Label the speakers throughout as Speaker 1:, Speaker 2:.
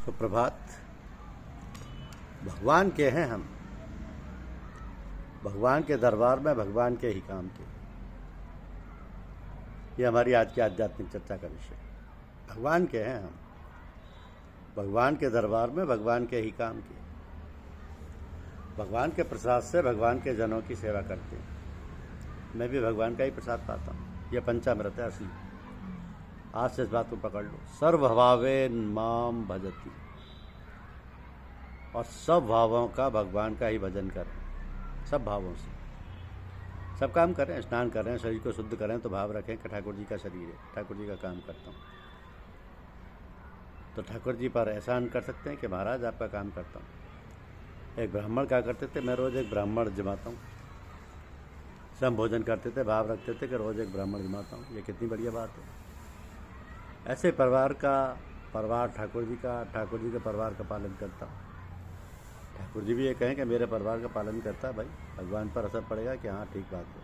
Speaker 1: सुप्रभात। भगवान के हैं हम, भगवान के दरबार में भगवान के ही काम के। ये हमारी आज की आध्यात्मिक चर्चा का विषय। भगवान के हैं हम, भगवान के दरबार में भगवान के ही काम के। भगवान के प्रसाद से भगवान के जनों की सेवा करते हैं। मैं भी भगवान का ही प्रसाद पाता हूँ। यह पंचामृत है असली। आज से इस बात को पकड़ लो। सर्वभावेन माम भजति, और सब भावों का भगवान का ही भजन करें। सब भावों से सब काम करें। स्नान करें, शरीर को शुद्ध करें तो भाव रखें कि ठाकुर जी का शरीर है, ठाकुर जी का काम करता हूँ। तो ठाकुर जी पर एहसान कर सकते हैं कि महाराज आपका काम करता हूँ। एक ब्राह्मण क्या करते थे, मैं रोज़ एक ब्राह्मण जमाता हूँ। सब भोजन करते थे, भाव रखते थे कि रोज़ एक ब्राह्मण जमाता हूँ। ये कितनी बढ़िया बात है। ऐसे परिवार ठाकुर जी के परिवार का पालन करता हूँ। ठाकुर जी भी ये कहें कि मेरे परिवार का पालन करता है, भाई भगवान पर असर पड़ेगा कि हाँ ठीक बात है,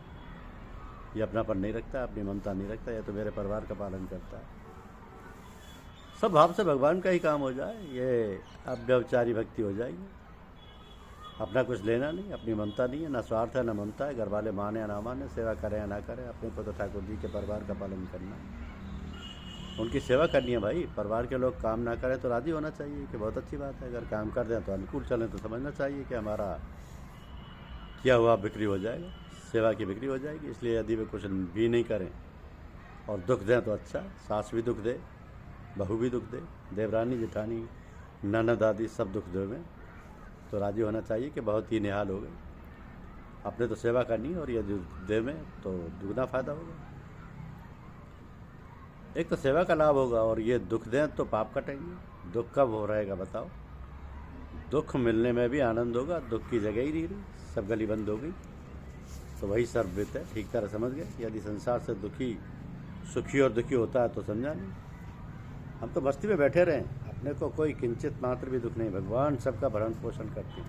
Speaker 1: ये अपनापन नहीं रखता, अपनी ममता नहीं रखता, ये तो मेरे परिवार का पालन करता है। सब भाव से भगवान का ही काम हो जाए, ये अव्यवचारी भक्ति हो जाएगी। अपना कुछ लेना नहीं, अपनी ममता नहीं है, ना स्वार्थ है ना ममता है। घर वाले माने या ना माने, सेवा करें या ना करें, अपने को तो ठाकुर जी के परिवार का पालन करना है, उनकी सेवा करनी है। भाई परिवार के लोग काम ना करें तो राजी होना चाहिए कि बहुत अच्छी बात है। अगर काम कर दें तो अनुकूल चलें तो समझना चाहिए कि हमारा किया हुआ बिक्री हो जाएगा, सेवा की बिक्री हो जाएगी। इसलिए यदि वे कुछ भी नहीं करें और दुख दें तो अच्छा। सास भी दुख दे, बहू भी दुख दे, देवरानी जेठानी ननद आदि सब दुख दे में तो राजी होना चाहिए कि बहुत ही निहाल हो गए। अपने तो सेवा करनी है और यदि दे में तो दुगना फायदा होगा। एक तो सेवा का लाभ होगा और ये दुख दें तो पाप कटेंगे। दुख कब हो रहेगा बताओ? दुख मिलने में भी आनंद होगा। दुख की जगह ही नहीं रही, सब गली बंद हो गई तो वही सर्ववित है। ठीक तरह समझ गए। यदि संसार से सुखी और दुखी होता है तो समझा नहीं। हम तो बस्ती में बैठे रहें, अपने को कोई किंचित मात्र भी दुख नहीं। भगवान सबका भरण पोषण करते हैं,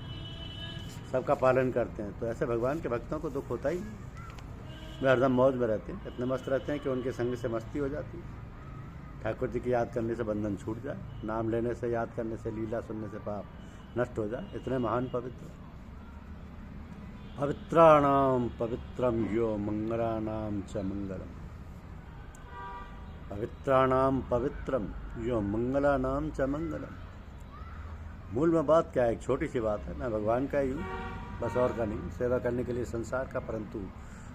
Speaker 1: सबका पालन करते हैं, तो ऐसे भगवान के भक्तों को दुख होता ही नहीं। वे हरदम मौज में रहते हैं, इतने मस्त रहते हैं कि उनके संग से मस्ती हो जाती है। ठाकुर जी की याद करने से बंधन छूट जाए, नाम लेने से, याद करने से, लीला सुनने से पाप नष्ट हो जाए। इतने महान पवित्र। पवित्राणाम पवित्रम यो मंगलानाम च मंगलम। पवित्राणाम पवित्रम यो मंगलानाम च मंगलम। मूल में बात क्या है? एक छोटी सी बात है, मैं भगवान का ही हूँ, बस और का नहीं। सेवा करने के लिए संसार का, परंतु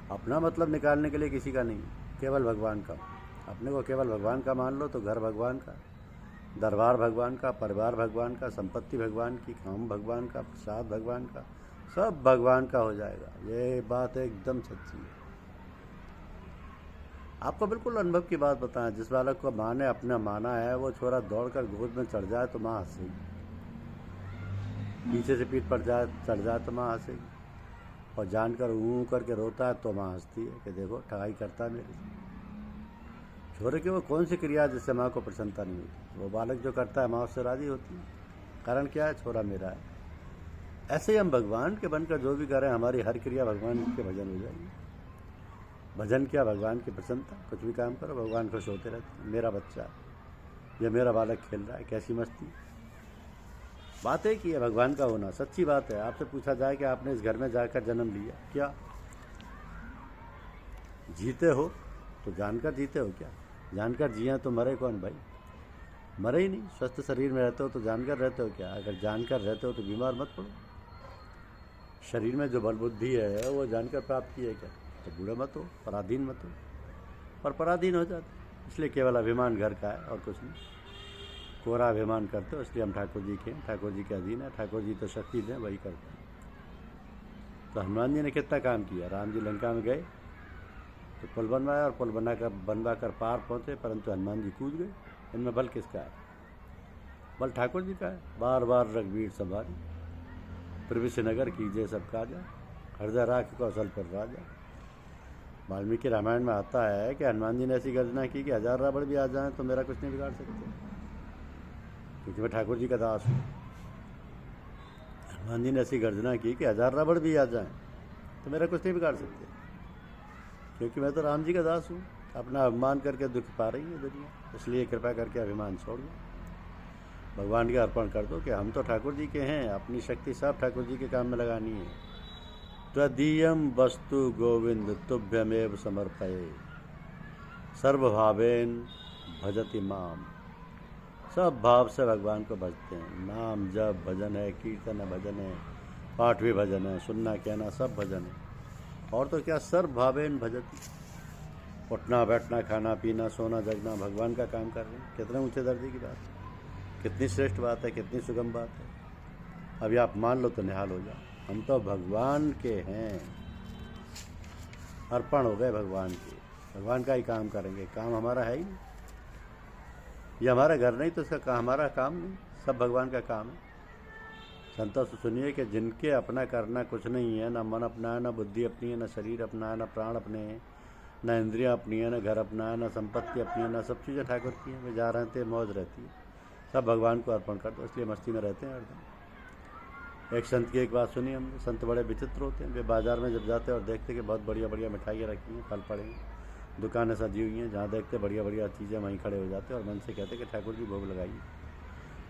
Speaker 1: अपना मतलब निकालने के लिए किसी का नहीं, केवल भगवान का। अपने को केवल भगवान का मान लो तो घर भगवान का, दरबार भगवान का, परिवार भगवान का, संपत्ति भगवान की, काम भगवान का, प्रसाद भगवान का, सब भगवान का हो जाएगा। ये बात एकदम सच्ची है। आपको बिल्कुल अनुभव की बात बताएं। जिस बालक को माँ ने अपना माना है, वो छोरा दौड़कर गोद में चढ़ जाए तो माँ हंसेगी, पीछे से पीठ पर चढ़ जाए तो माँ हंसेगी, और जानकर ऊँ करके रोता है तो माँ हंसती है कि देखो ठगाई करता है मेरे से। छोरे की वो कौन सी क्रिया है जिससे माँ को प्रसन्नता नहीं होती? वो बालक जो करता है माँ उससे राजी होती है। कारण क्या है? छोरा मेरा है। ऐसे ही हम भगवान के बनकर जो भी करें, हमारी हर क्रिया भगवान के भजन हो जाएगी। भजन क्या? भगवान की प्रसन्नता। कुछ भी काम करो भगवान खुश होते रहते हैं। मेरा बच्चा, ये मेरा बालक खेल रहा है, कैसी मस्ती। बात है कि यह भगवान का होना सच्ची बात है। आपसे पूछा जाए कि आपने इस घर में जाकर जन्म लिया, क्या जीते हो तो जानकर जीते हो? क्या जानकर जिए तो मरे कौन भाई? मरे ही नहीं। स्वस्थ शरीर में रहते हो तो जानकर रहते हो क्या? अगर जानकर रहते हो तो बीमार मत पड़ो। शरीर में जो बल बुद्धि है वो जानकर प्राप्त की है क्या? तो बूढ़े मत हो, पराधीन मत हो, और पराधीन हो जाते। इसलिए केवल अभिमान घर का है और कुछ नहीं। कोरा अभिमान करते हो, इसलिए हम ठाकुर जी के, ठाकुर जी के अधीन है। ठाकुर जी तो शक्ति दें, वही करते हैं। तो हनुमान जी ने कितना काम किया। राम जी लंका में गए तो पुल बनवाया, और पुल बनवा कर पार पहुँचे, परंतु हनुमान जी कूद गए। इनमें बल किसका है? बल ठाकुर जी का है। बार बार रघुवीर संभारी, प्रविश्य नगर कीजिए सब काजा, हृदय राख कौशल पर राजा। वाल्मीकि रामायण में आता है कि हनुमान जी ने ऐसी गर्जना की कि 1000 रावण भी आ जाएं तो मेरा कुछ नहीं बिगाड़ सकते, क्योंकि मैं ठाकुर जी का दास हूँ। हनुमान जी ने ऐसी गर्जना की कि 1000 रावण भी आ जाएं तो मेरा कुछ नहीं बिगाड़ सकते, क्योंकि मैं तो राम जी का दास हूँ। अपना अभिमान करके दुख पा रही है दुनिया, इसलिए कृपा करके अभिमान छोड़ दो। भगवान के अर्पण कर दो कि हम तो ठाकुर जी के हैं, अपनी शक्ति सब ठाकुर जी के काम में लगानी है। त्वदीयम वस्तु गोविंद तुभ्यमेव समर्पये सर्वभावेन भजति माम। सब भाव से भगवान को भजते हैं। नाम जप भजन है, कीर्तन है, भजन है, पाठ भी भजन है, सुनना कहना सब भजन है। और तो क्या, सर्व भावेन भजति। उठना बैठना खाना पीना सोना जगना भगवान का काम कर रहे हैं। कितने ऊंचे दर्जे की बात है, कितनी श्रेष्ठ बात है, कितनी सुगम बात है। अभी आप मान लो तो निहाल हो जाओ, हम तो भगवान के हैं, अर्पण हो गए भगवान के, भगवान का ही काम करेंगे। काम हमारा है ही नहीं, ये हमारा घर नहीं तो इसका हमारा काम नहीं, सब भगवान का काम है। संतों से सुनिए कि जिनके अपना करना कुछ नहीं है, ना मन अपना है, ना बुद्धि अपनी है, ना शरीर अपना है, ना प्राण अपने हैं, ना इंद्रियां अपनी है, ना घर अपना है, ना संपत्ति अपनी है, ना सब चीज़ें ठाकुर की हैं। वे जा रहे थे, मौज रहती है, सब भगवान को अर्पण कर दो, इसलिए मस्ती में रहते हैं हरदम। एक संत की एक बात सुनी हमने, संत बड़े विचित्र होते हैं। वे बाजार में जब जाते हैं और देखते कि बहुत बढ़िया बढ़िया मिठाइयाँ रखी हैं, फल पड़े हैं, दुकानें सजी हुई हैं, जहाँ देखते बढ़िया बढ़िया चीज़ें वहीं खड़े हो जाते हैं और मन से कहते कि ठाकुर जी भोग लगाइए,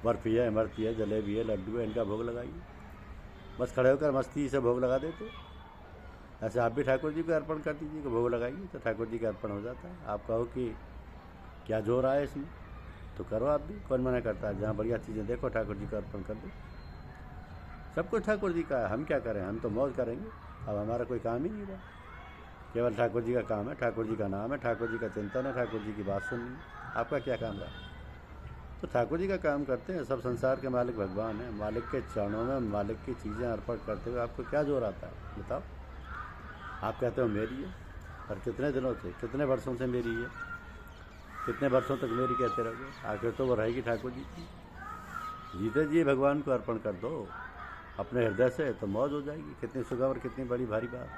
Speaker 1: बर्फ़ी है, इमरती है, जलेबी है, लड्डू है, इनका भोग लगाइए। बस खड़े होकर मस्ती से भोग लगा देते। ऐसे आप भी ठाकुर जी को अर्पण कर दीजिए कि भोग लगाइए, तो ठाकुर जी का अर्पण हो जाता है। आप कहो कि क्या जोर आया इसमें, तो करो आप भी, कौन मना करता है। जहाँ बढ़िया चीज़ें देखो ठाकुर जी को अर्पण कर दो। सब कुछ ठाकुर जी का है, हम क्या करें, हम तो मौज करेंगे। अब हमारा कोई काम ही नहीं रहा, केवल ठाकुर जी का काम है, ठाकुर जी का नाम है, ठाकुर जी का चिंतन है, ठाकुर जी की बात सुननी है। आपका क्या काम रहा, तो ठाकुर जी का काम करते हैं। सब संसार के मालिक भगवान है, मालिक के चरणों में मालिक की चीज़ें अर्पण करते हुए आपको क्या जोर आता है, बताओ। आप कहते हो मेरी है, पर कितने दिनों से, कितने वर्षों से मेरी है, कितने वर्षों तक मेरी कहते रहोगे। आखिर तो वो रहेगी ठाकुर जी की। जीते जी भगवान को अर्पण कर दो अपने हृदय से, तो मौज हो जाएगी। कितनी सुगम और कितनी बड़ी भारी बात।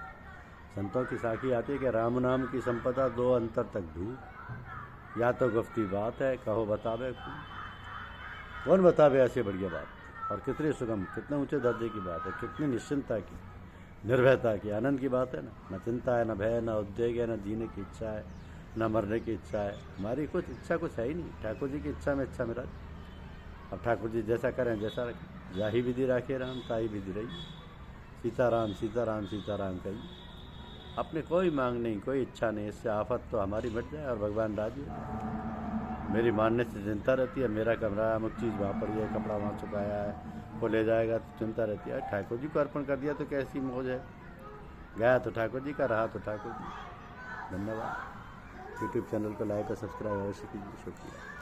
Speaker 1: संतों की साखी आती है कि राम नाम की संपदा दो अंतर तक धूप, या तो गुफ्ती बात है कहो बतावे कौन बतावे ऐसी बढ़िया बात। और कितनी सुगम, कितने ऊंचे दर्जे की बात है, कितनी निश्चिंता की, निर्भयता की, आनंद की बात है ना। न चिंता है, न भय, न उद्वेग है, न जीने की इच्छा है, न मरने की इच्छा है। हमारी कुछ इच्छा कुछ है ही नहीं, ठाकुर जी की इच्छा में इच्छा मेरा। अब ठाकुर जी जैसा करें जैसा रखें। जाही विधि राखे राम ताही विधि रही, सीताराम सीताराम सीताराम कही। अपने कोई मांग नहीं, कोई इच्छा नहीं, इससे आफत तो हमारी मिट जाए और भगवान राजी हो। मेरी मानने से चिंता रहती है, मेरा कमरा अमुक चीज़ वहाँ पर है, कपड़ा वहाँ चुकाया है, वो ले जाएगा तो चिंता रहती है। ठाकुर जी को अर्पण कर दिया तो कैसी मौज है। गया तो ठाकुर जी का, रहा तो ठाकुर जी। धन्यवाद। यूट्यूब चैनल को लाइक और सब्सक्राइब अवश्य कीजिए। शुक्रिया।